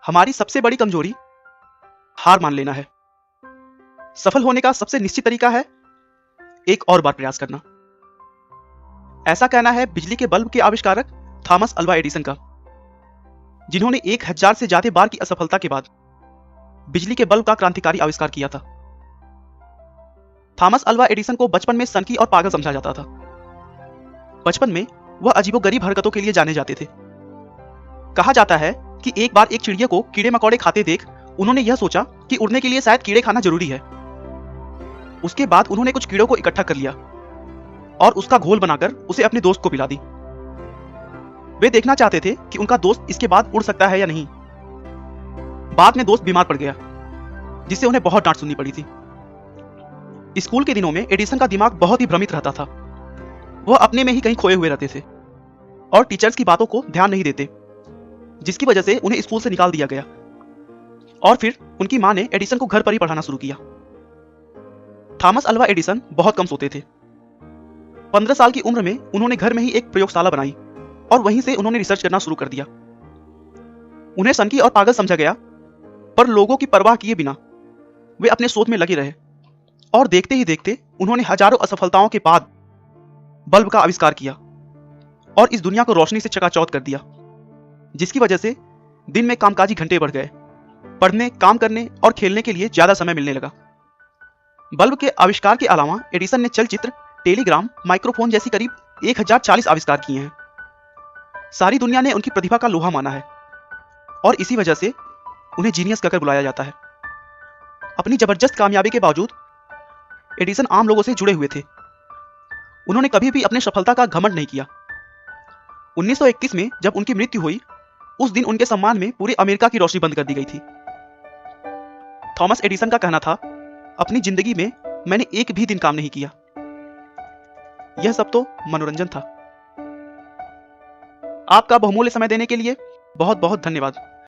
हमारी सबसे बड़ी कमजोरी हार मान लेना है। सफल होने का सबसे निश्चित तरीका है एक और बार प्रयास करना। ऐसा कहना है बिजली के बल्ब के आविष्कारक थॉमस अल्वा एडिसन का, जिन्होंने 1000 से ज्यादा बार की असफलता के बाद बिजली के बल्ब का क्रांतिकारी आविष्कार किया था। थॉमस अल्वा एडिसन को बचपन में सनकी और पागल समझा जाता था। बचपन में वह अजीबोगरीब हरकतों के लिए जाने जाते थे। कहा जाता है कि एक बार एक चिड़िया को कीड़े मकोड़े खाते देख उन्होंने यह सोचा कि उड़ने के लिए शायद कीड़े खाना जरूरी है। उसके बाद उन्होंने कुछ कीड़ों को इकट्ठा कर लिया और उसका घोल बनाकर उसे अपने दोस्त को पिला दी। वे देखना चाहते थे कि उनका दोस्त इसके बाद उड़ सकता है या नहीं। बाद में दोस्त बीमार पड़ गया, जिससे उन्हें बहुत डांट सुननी पड़ी थी। स्कूल के दिनों में एडिसन का दिमाग बहुत ही भ्रमित रहता था। वह अपने में ही कहीं खोए हुए रहते थे और टीचर्स की बातों को ध्यान नहीं देते, जिसकी वजह से उन्हें स्कूल से निकाल दिया गया। और फिर उनकी मां ने एडिसन को घर पर ही पढ़ाना शुरू किया। थॉमस अल्वा एडिसन बहुत कम सोते थे। 15 साल की उम्र में उन्होंने घर में ही एक प्रयोगशाला बनाई और वहीं से उन्होंने रिसर्च करना शुरू कर दिया। उन्हें सनकी और पागल समझा गया, पर लोगों की परवाह किए बिना वे अपने शोध में लगे रहे और देखते ही देखते उन्होंने हजारों असफलताओं के बाद बल्ब का आविष्कार किया और इस दुनिया को रोशनी से चकाचौंध कर दिया, जिसकी वजह से दिन में कामकाजी घंटे बढ़ गए। पढ़ने, काम करने और खेलने के लिए ज्यादा समय मिलने लगा। बल्ब के आविष्कार के अलावा एडिसन ने चलचित्र, टेलीग्राम, माइक्रोफोन जैसी करीब 1040 आविष्कार किए हैं। सारी दुनिया ने उनकी प्रतिभा का लोहा माना है और इसी वजह से उन्हें जीनियस कहकर बुलाया जाता है। अपनी जबरदस्त कामयाबी के बावजूद एडिसन आम लोगों से जुड़े हुए थे। उन्होंने कभी भी अपने सफलता का घमंड नहीं किया। 1921 में जब उनकी मृत्यु हुई, उस दिन उनके सम्मान में पूरे अमेरिका की रोशनी बंद कर दी गई थी। थॉमस एडिसन का कहना था, अपनी जिंदगी में मैंने एक भी दिन काम नहीं किया। यह सब तो मनोरंजन था। आपका बहुमूल्य समय देने के लिए बहुत बहुत धन्यवाद।